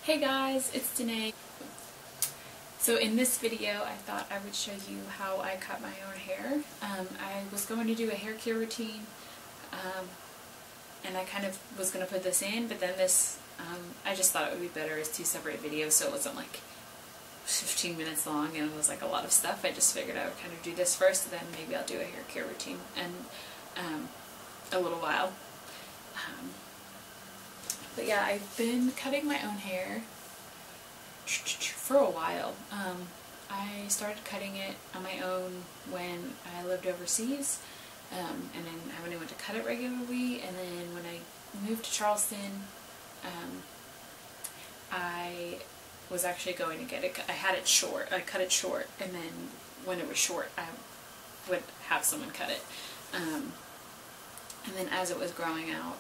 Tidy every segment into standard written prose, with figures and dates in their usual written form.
Hey guys, it's Danae. So in this video I thought I would show you how I cut my own hair. I was going to do a hair care routine and I kind of was going to put this in, but then I just thought it would be better as two separate videos so it wasn't like 15 minutes long and it was like a lot of stuff. I just figured I would kind of do this first and then maybe I'll do a hair care routine in a little while. But yeah, I've been cutting my own hair for a while. I started cutting it on my own when I lived overseas, and then I went to cut it regularly, and then when I moved to Charleston, I was actually going to get it. I had it short. I cut it short, and then when it was short, I would have someone cut it. And then as it was growing out,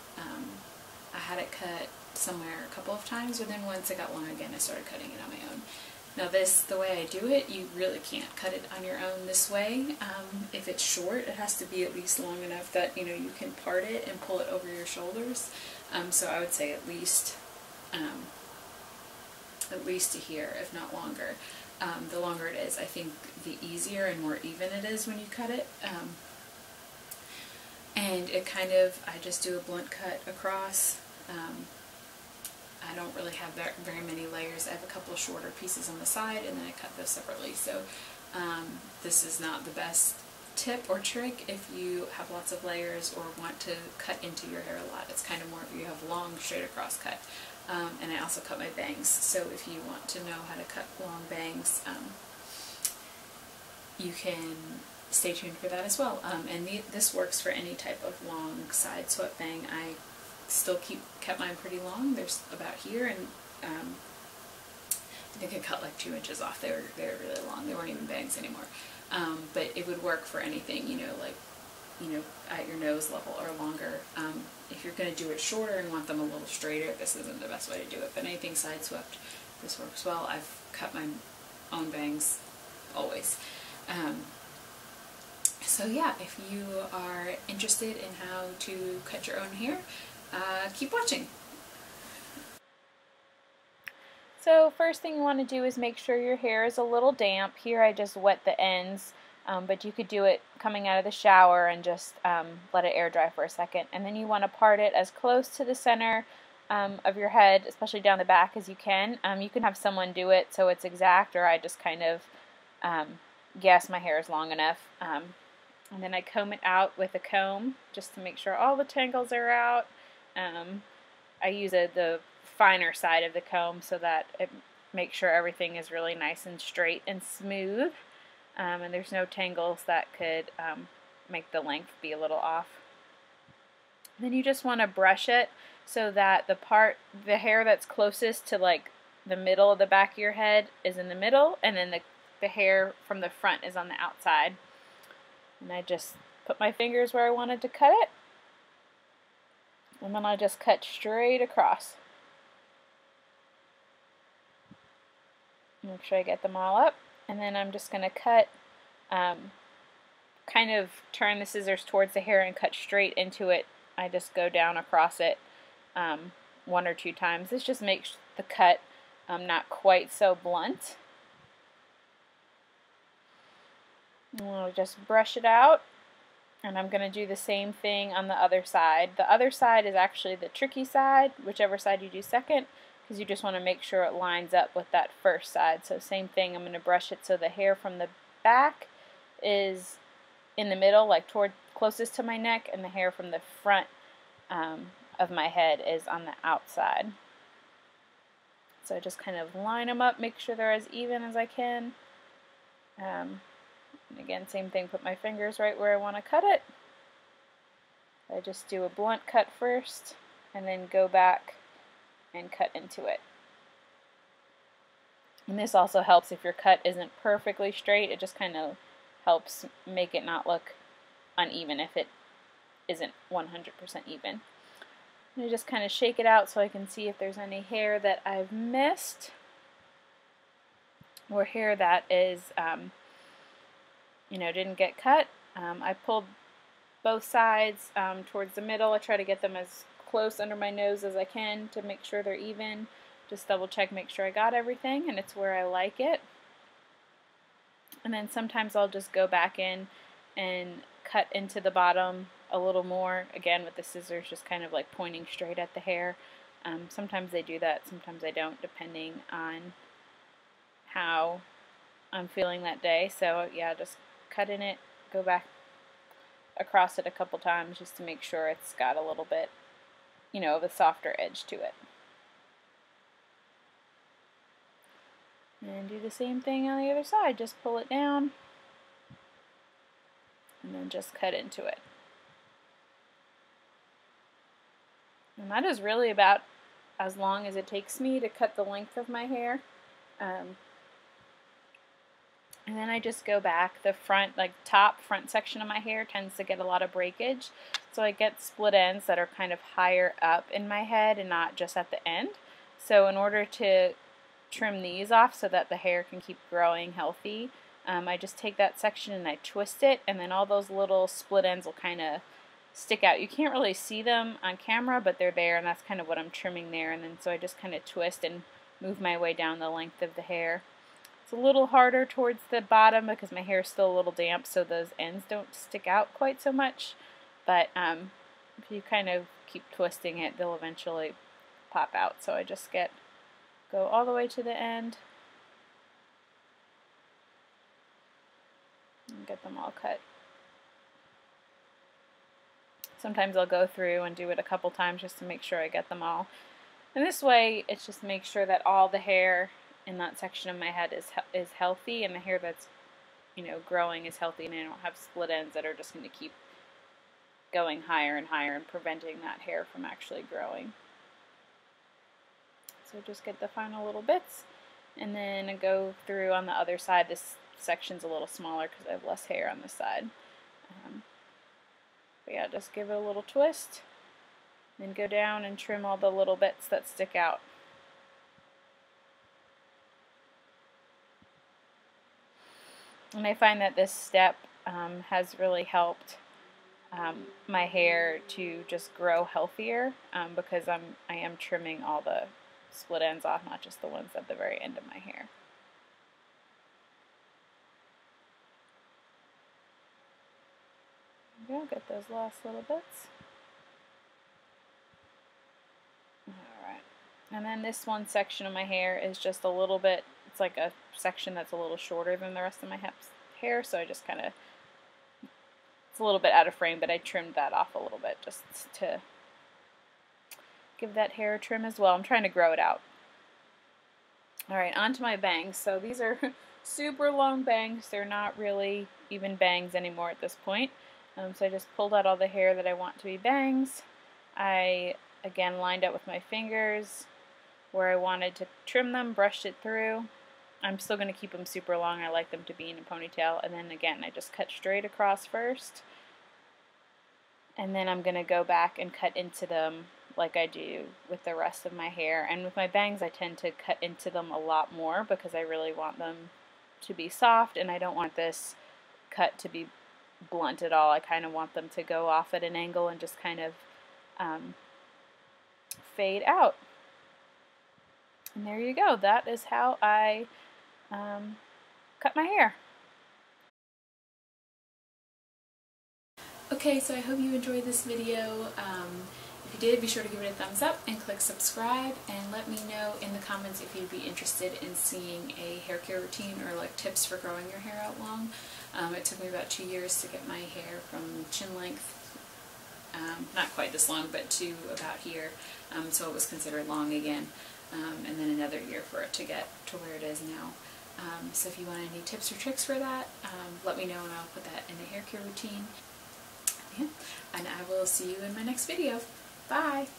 I had it cut somewhere a couple of times, but then once it got long again, I started cutting it on my own. Now the way I do it, you really can't cut it on your own this way. If it's short, it has to be at least long enough that, you know, you can part it and pull it over your shoulders. So I would say at least to here, if not longer. The longer it is, I think the easier and more even it is when you cut it. And it kind of, I just do a blunt cut across. I don't really have very many layers. I have a couple of shorter pieces on the side and then I cut those separately. So this is not the best tip or trick if you have lots of layers or want to cut into your hair a lot. It's kind of more if you have long straight across cut. And I also cut my bangs, so if you want to know how to cut long bangs, you can stay tuned for that as well. And this works for any type of long side swept bang. I still kept mine pretty long. There's about here, and I think I cut like 2 inches off. They were really long. They weren't even bangs anymore. But it would work for anything, you know, like, you know, at your nose level or longer. If you're going to do it shorter and want them a little straighter, this isn't the best way to do it. But anything side swept, this works well. I've cut my own bangs always. So yeah, if you are interested in how to cut your own hair, keep watching. So first thing you want to do is make sure your hair is a little damp. Here I just wet the ends, but you could do it coming out of the shower and just let it air dry for a second. And then you want to part it as close to the center of your head, especially down the back, as you can. You can have someone do it so it's exact, or I just kind of guess my hair is long enough. And then I comb it out with a comb just to make sure all the tangles are out. I use the finer side of the comb so that it makes sure everything is really nice and straight and smooth, and there's no tangles that could make the length be a little off. Then you just want to brush it so that the hair that's closest to like the middle of the back of your head is in the middle, and then the hair from the front is on the outside. And I just put my fingers where I wanted to cut it, and then I just cut straight across. Make sure I get them all up, and then I'm just going to cut, kind of turn the scissors towards the hair and cut straight into it. I just go down across it 1 or 2 times. This just makes the cut not quite so blunt. And I'll just brush it out, and I'm going to do the same thing on the other side. The other side is actually the tricky side, whichever side you do second, because you just want to make sure it lines up with that first side. So same thing, I'm going to brush it so the hair from the back is in the middle, like closest to my neck, and the hair from the front of my head is on the outside. So I just kind of line them up, make sure they're as even as I can. And again, same thing, put my fingers right where I want to cut it. I just do a blunt cut first, and then go back and cut into it. And this also helps if your cut isn't perfectly straight. It just kind of helps make it not look uneven if it isn't 100% even. And I just kind of shake it out so I can see if there's any hair that I've missed, or hair that is didn't get cut. I pulled both sides towards the middle. I try to get them as close under my nose as I can to make sure they're even. Just double check, make sure I got everything and it's where I like it. And then sometimes I'll just go back in and cut into the bottom a little more, again with the scissors just kind of like pointing straight at the hair. Sometimes they do that, sometimes I don't, depending on how I'm feeling that day. So yeah, just cut in it, go back across it a couple times just to make sure it's got a little bit, you know, of a softer edge to it. And do the same thing on the other side, just pull it down and then just cut into it. And that is really about as long as it takes me to cut the length of my hair. And then I just go back. The front, like top front section of my hair tends to get a lot of breakage. So I get split ends that are kind of higher up in my head and not just at the end. So in order to trim these off so that the hair can keep growing healthy, I just take that section and I twist it, and then all those little split ends will kind of stick out. You can't really see them on camera, but they're there, and that's kind of what I'm trimming there. And then so I just kind of twist and move my way down the length of the hair. It's a little harder towards the bottom because my hair is still a little damp, so those ends don't stick out quite so much. But if you kind of keep twisting it, they'll eventually pop out. So I just go all the way to the end and get them all cut. Sometimes I'll go through and do it a couple times just to make sure I get them all. And this way, it's just make sure that all the hair in that section of my head is healthy, and the hair that's, you know, growing is healthy, and I don't have split ends that are just going to keep going higher and higher and preventing that hair from actually growing. So just get the final little bits, and then go through on the other side. This section's a little smaller because I have less hair on this side. But yeah, just give it a little twist, then go down and trim all the little bits that stick out. And I find that this step has really helped my hair to just grow healthier because I am trimming all the split ends off, not just the ones at the very end of my hair. There we go, get those last little bits. Alright, and then this one section of my hair is just a little bit, it's like a section that's a little shorter than the rest of my hair, so I just kind of, it's a little bit out of frame, but I trimmed that off a little bit just to give that hair a trim as well. I'm trying to grow it out. Alright, on to my bangs. So these are super long bangs. They're not really even bangs anymore at this point. So I just pulled out all the hair that I want to be bangs. I, again, lined up with my fingers where I wanted to trim them, brushed it through. I'm still going to keep them super long. I like them to be in a ponytail. And then again, I just cut straight across first. And then I'm going to go back and cut into them like I do with the rest of my hair. And with my bangs, I tend to cut into them a lot more because I really want them to be soft, and I don't want this cut to be blunt at all. I kind of want them to go off at an angle and just kind of fade out. And there you go. That is how I cut my hair. Okay, so I hope you enjoyed this video. If you did, be sure to give it a thumbs up and click subscribe, and let me know in the comments if you'd be interested in seeing a hair care routine or like tips for growing your hair out long. It took me about 2 years to get my hair from chin length, not quite this long, but to about here, so it was considered long again, and then another year for it to get to where it is now. So if you want any tips or tricks for that, let me know and I'll put that in the hair care routine. Yeah. And I will see you in my next video. Bye!